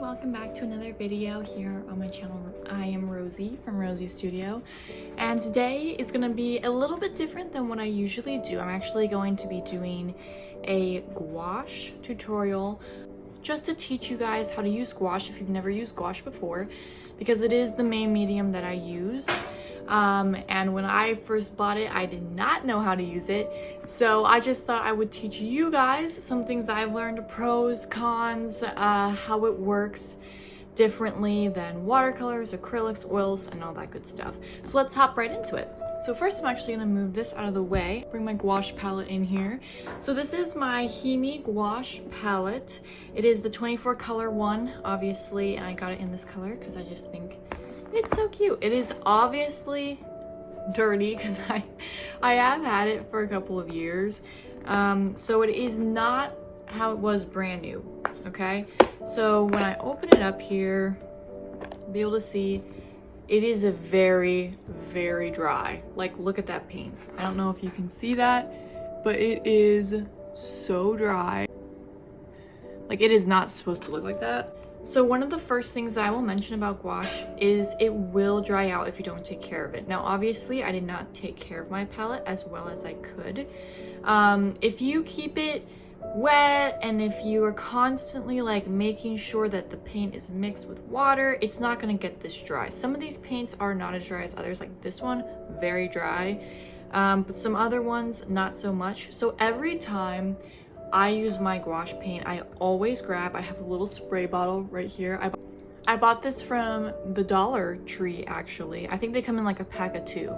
welcome back to another video here on my channel. I am Rosie from Rosie Studio, and today is going to be a little bit different than what I usually do. I'm actually going to be doing a gouache tutorial just to teach you guys how to use gouache if you've never used gouache before, because it is the main medium that I use. And when I first bought it, I did not know how to use it. So I just thought I would teach you guys some things I've learned, pros, cons, how it works differently than watercolors, acrylics, oils, and all that good stuff. So let's hop right into it. So first I'm actually gonna move this out of the way, bring my gouache palette in here. So this is my Himi gouache palette. It is the 24 color one, obviously, and I got it in this color because I just think it's so cute. It is obviously dirty because I have had it for a couple of years. So it is not how it was brand new, okay? So when I open it up here, you'll be able to see it is a very, very dry. Like, look at that paint. I don't know if you can see that, but it is so dry. Like, it is not supposed to look like that. So one of the first things I will mention about gouache is it will dry out if you don't take care of it. Now, obviously, I did not take care of my palette as well as I could. If you keep it wet and if you are constantly like making sure that the paint is mixed with water, it's not going to get this dry. Some of these paints are not as dry as others, like this one, very dry. But some other ones, not so much. So every time I use my gouache paint, I always grab, I have a little spray bottle right here. I bought this from the Dollar Tree, actually. I think they come in like a pack of 2,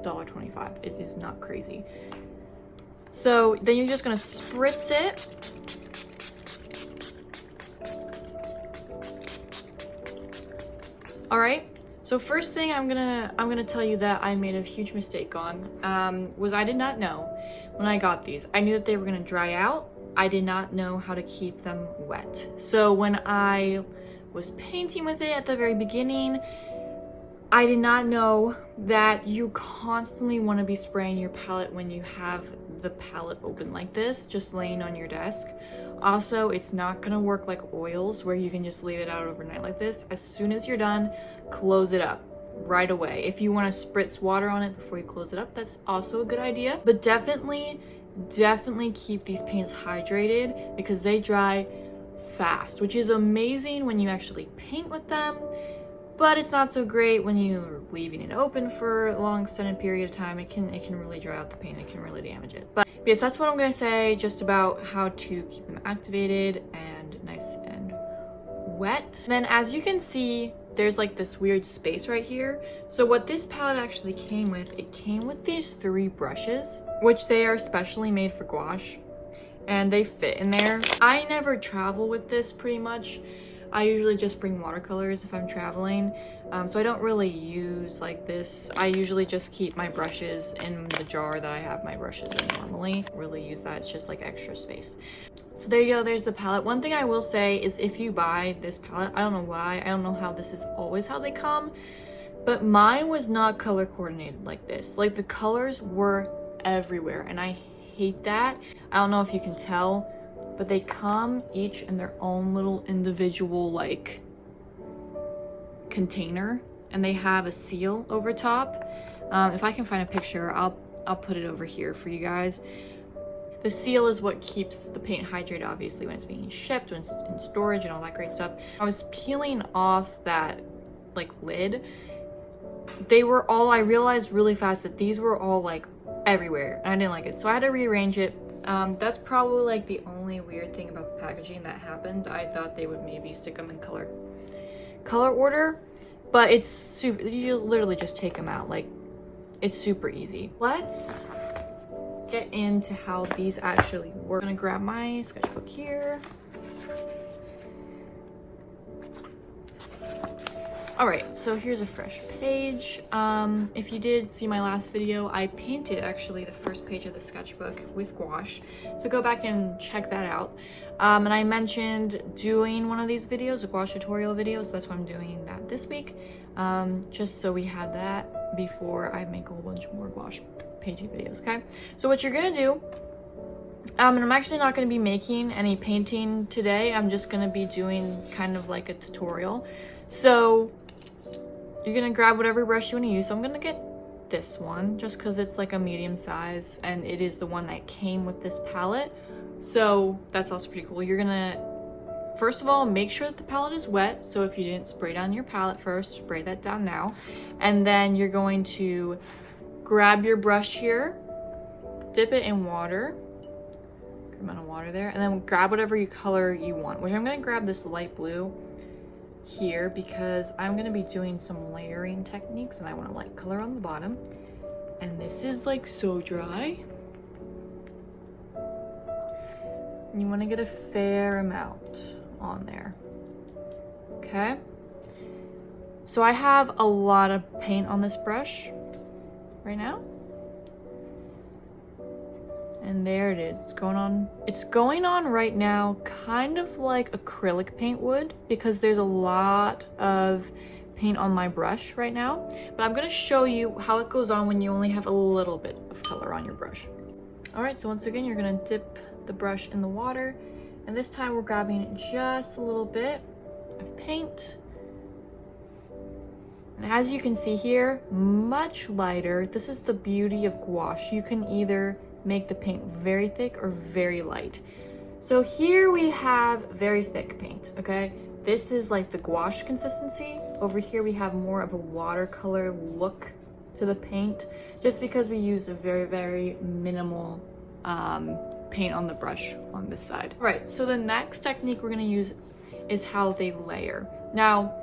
$1.25. It is not crazy. So then you're just gonna spritz it. All right. So first thing I'm gonna tell you that I made a huge mistake on was I did not know when I got these. I knew that they were gonna dry out. I did not know how to keep them wet. So when I was painting with it at the very beginning, I did not know that you constantly want to be spraying your palette when you have the palette open like this, just laying on your desk. Also, it's not gonna work like oils where you can just leave it out overnight like this. As soon as you're done, close it up right away. If you want to spritz water on it before you close it up, that's also a good idea. But definitely keep these paints hydrated because they dry fast, which is amazing when you actually paint with them, but it's not so great when you're leaving it open for a long extended period of time. It can really dry out the paint. It can really damage it. But yes, that's what I'm going to say just about how to keep them activated and nice and wet. Then as you can see, there's like this weird space right here. So what this palette actually came with, it came with these 3 brushes, which they are specially made for gouache, and they fit in there. I never travel with this pretty much. I usually just bring watercolors if I'm traveling, so I don't really use like this. I usually just keep my brushes in the jar that I have my brushes in normally. Really use that, it's just like extra space. So there you go, there's the palette. One thing I will say is if you buy this palette, I don't know why, I don't know how this is always how they come, but mine was not color coordinated like this. Like the colors were everywhere and I hate that. I don't know if you can tell, but they come each in their own little individual like container, and they have a seal over top. If I can find a picture, I'll put it over here for you guys. The seal is what keeps the paint hydrated, obviously, when it's being shipped, when it's in storage and all that great stuff. I was peeling off that like lid. They were all, I realized really fast that these were all like everywhere and I didn't like it, so I had to rearrange it. That's probably like the only weird thing about the packaging that happened. I thought they would maybe stick them in color order, but it's super, you literally just take them out. Like, it's super easy. Let's get into how these actually work. I'm gonna grab my sketchbook here. All right, so here's a fresh page. If you did see my last video, I painted actually the first page of the sketchbook with gouache, so go back and check that out. And I mentioned doing one of these videos, a gouache tutorial video, so that's why I'm doing that this week, just so we had that before I make a whole bunch more gouache painting videos, okay? So what you're gonna do And I'm actually not going to be making any painting today. I'm just going to be doing kind of like a tutorial. So you're going to grab whatever brush you want to use. So I'm going to get this one just because it's like a medium size and it is the one that came with this palette. So that's also pretty cool. You're going to, first of all, make sure that the palette is wet. So if you didn't spray down your palette first, spray that down now. And then you're going to grab your brush here, dip it in water, good amount of water there, and then grab whatever color you want, which I'm going to grab this light blue here because I'm going to be doing some layering techniques and I want a light color on the bottom. And this is like so dry. And you want to get a fair amount on there. Okay. So I have a lot of paint on this brush right now. And there it is. It's going on. It's going on right now kind of like acrylic paint would because there's a lot of paint on my brush right now. But I'm going to show you how it goes on when you only have a little bit of color on your brush. All right, so once again, you're going to dip the brush in the water. And this time we're grabbing just a little bit of paint. And as you can see here, much lighter. This is the beauty of gouache. You can either make the paint very thick or very light. So here we have very thick paint, okay? This is like the gouache consistency. Over here we have more of a watercolor look to the paint, just because we use a very, very minimal paint on the brush on this side. All right, so the next technique we're gonna use is how they layer. Now,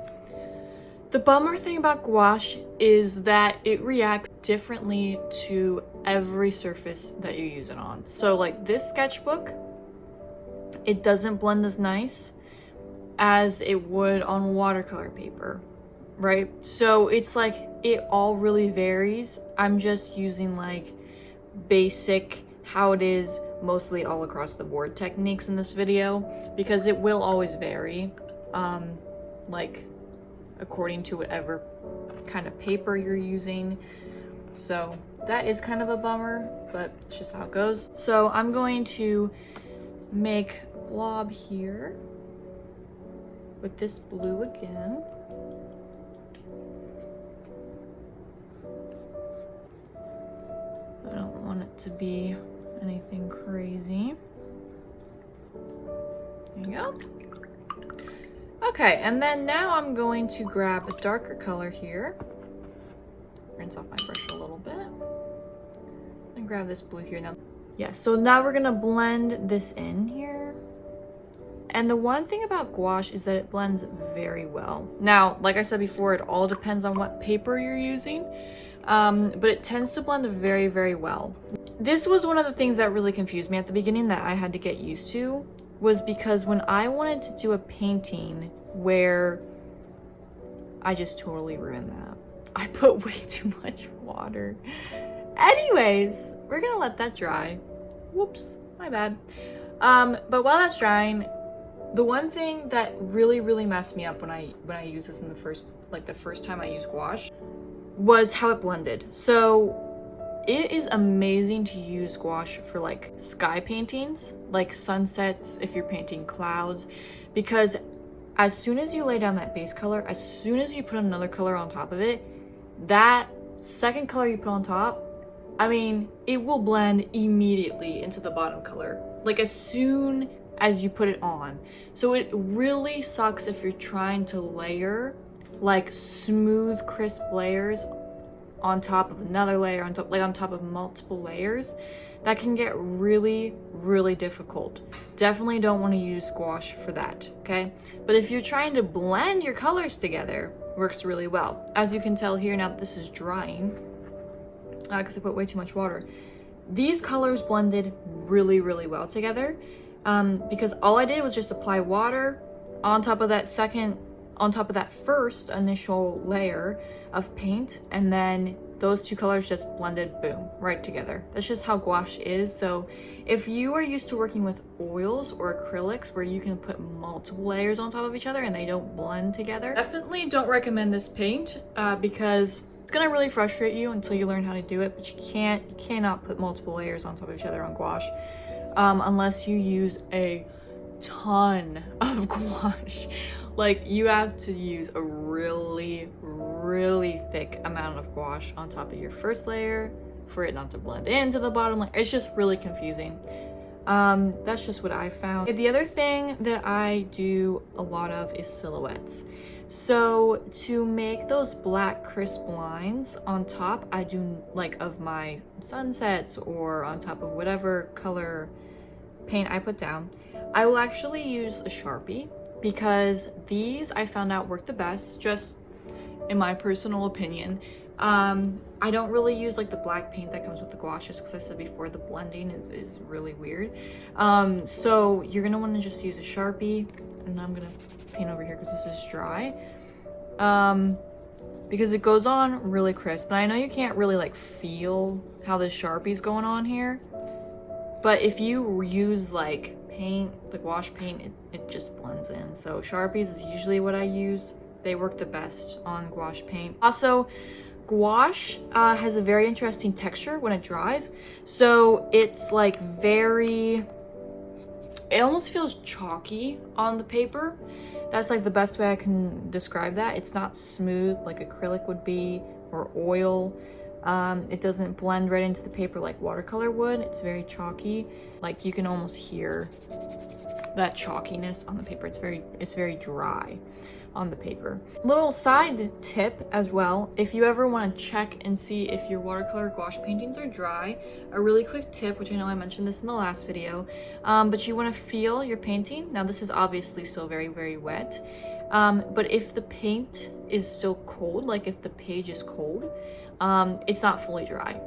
the bummer thing about gouache is that it reacts differently to every surface that you use it on. So like this sketchbook, it doesn't blend as nice as it would on watercolor paper, right? So it's like it all really varies. I'm just using like basic, how it is mostly all across the board techniques in this video because it will always vary. Like according to whatever kind of paper you're using. So that is kind of a bummer, but it's just how it goes. So I'm going to make a blob here with this blue again. I don't want it to be anything crazy. There you go. Okay, and then now I'm going to grab a darker color here. Rinse off my brush a little bit. And grab this blue here now. Yeah, so now we're gonna blend this in here. And the one thing about gouache is that it blends very well. Now, like I said before, it all depends on what paper you're using. But it tends to blend very, very well. This was one of the things that really confused me at the beginning that I had to get used to, was because when I wanted to do a painting where I just totally ruined that. I put way too much water. Anyways, we're gonna let that dry. Whoops, my bad. But while that's drying, the one thing that really messed me up when I used this in the first time I used gouache was how it blended. So it is amazing to use gouache for like sky paintings, like sunsets, if you're painting clouds, because as soon as you lay down that base color, as soon as you put another color on top of it, that second color you put on top, I mean, it will blend immediately into the bottom color, like as soon as you put it on. So it really sucks if you're trying to layer like smooth, crisp layers on top of another layer, on top of multiple layers. That can get really difficult. Definitely don't want to use gouache for that, okay? But if you're trying to blend your colors together, works really well. As you can tell here, now that this is drying, because I put way too much water, these colors blended really well together, because all I did was just apply water on top of that first initial layer of paint, and then those two colors just blended, boom, right together. That's just how gouache is. So if you are used to working with oils or acrylics where you can put multiple layers on top of each other and they don't blend together, definitely don't recommend this paint, because it's gonna really frustrate you until you learn how to do it, but you cannot put multiple layers on top of each other on gouache. unless you use a ton of gouache. Like, you have to use a really thick amount of gouache on top of your first layer for it not to blend into the bottom layer. It's just really confusing. That's just what I found. The other thing that I do a lot of is silhouettes. So to make those black crisp lines on top, I do like of my sunsets or on top of whatever color paint I put down, I will actually use a Sharpie, because these I found out work the best, just in my personal opinion. I don't really use like the black paint that comes with the gouache, just because I said before the blending is really weird. So you're gonna want to just use a Sharpie, and I'm gonna paint over here because this is dry, because it goes on really crisp. And I know you can't really like feel how the Sharpie's going on here, but if you use like paint, the gouache paint, it just blends in. So Sharpies is usually what I use. They work the best on gouache paint. Also, gouache has a very interesting texture when it dries. So it's like it almost feels chalky on the paper. That's like the best way I can describe that. It's not smooth like acrylic would be, or oil. It doesn't blend right into the paper like watercolor would. It's very chalky. Like, you can almost hear that chalkiness on the paper. It's very dry on the paper. Little side tip as well, if you ever want to check and see if your watercolor gouache paintings are dry, a really quick tip, which I know I mentioned this in the last video, but you want to feel your painting. Now this is obviously still very wet, but if the paint is still cold, like if the page is cold, it's not fully dry.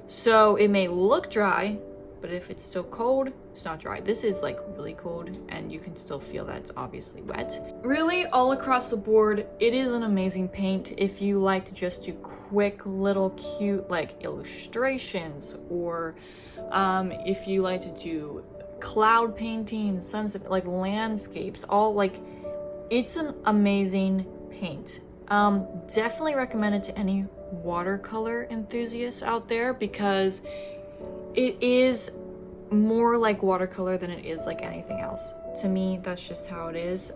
So it may look dry, but if it's still cold, it's not dry. This is like really cold, and you can still feel that it's obviously wet. Really, all across the board, it is an amazing paint if you like to just do quick little cute like illustrations, or if you like to do cloud paintings, sunset, like landscapes, all like, it's an amazing paint. Definitely recommend it to any watercolor enthusiasts out there, because it is more like watercolor than it is like anything else. To me, that's just how it is.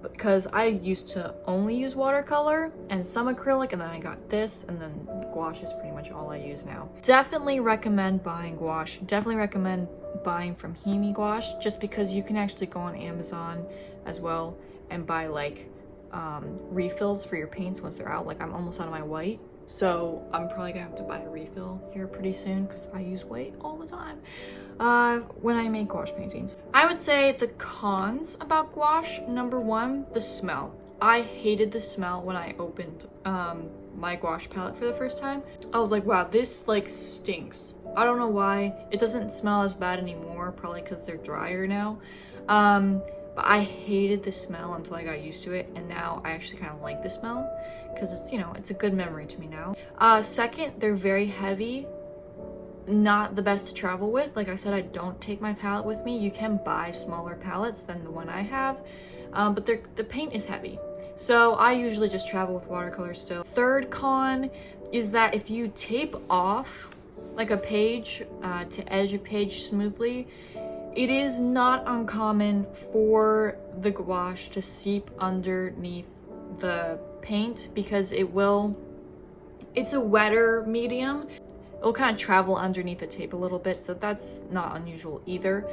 Because I used to only use watercolor and some acrylic, and then I got this, and then gouache is pretty much all I use now. Definitely recommend buying gouache. Definitely recommend buying from Himi Gouache, just because you can actually go on Amazon as well and buy like refills for your paints once they're out. Like, I'm almost out of my white, so I'm probably gonna have to buy a refill here pretty soon, because I use white all the time when I make gouache paintings. I would say the cons about gouache, number one, the smell. I hated the smell when I opened my gouache palette for the first time. I was like, wow, this like stinks. I don't know why. It doesn't smell as bad anymore, probably because they're drier now. But I hated the smell until I got used to it, and now I actually kind of like the smell, because it's, you know, it's a good memory to me now. Second, they're very heavy. Not the best to travel with. Like I said, I don't take my palette with me. You can buy smaller palettes than the one I have, but the paint is heavy. So I usually just travel with watercolor still. Third con is that if you tape off like a page to edge a page smoothly, it is not uncommon for the gouache to seep underneath the paint, because it's a wetter medium. It'll kind of travel underneath the tape a little bit, so that's not unusual either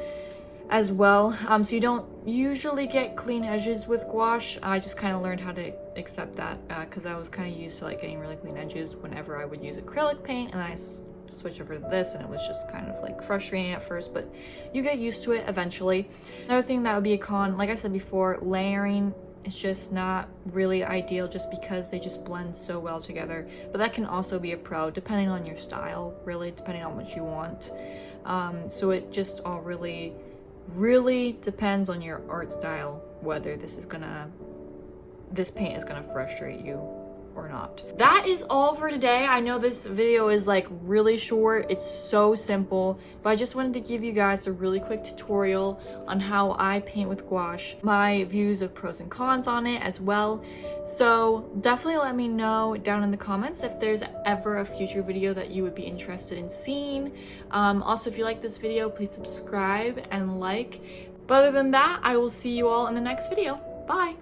as well. So you don't usually get clean edges with gouache. I just kind of learned how to accept that, because I was kind of used to like getting really clean edges whenever I would use acrylic paint, and I switch over to this, and it was just kind of like frustrating at first, but you get used to it eventually. Another thing that would be a con, like I said before, layering is just not really ideal, just because they just blend so well together. But that can also be a pro depending on your style, really, depending on what you want. So it just all really depends on your art style, whether this paint is gonna frustrate you or not. That is all for today. I know this video is like really short. It's so simple, but I just wanted to give you guys a really quick tutorial on how I paint with gouache, my views of pros and cons on it as well. So definitely let me know down in the comments if there's ever a future video that you would be interested in seeing. Also, if you like this video, please subscribe and like. But other than that, I will see you all in the next video. Bye!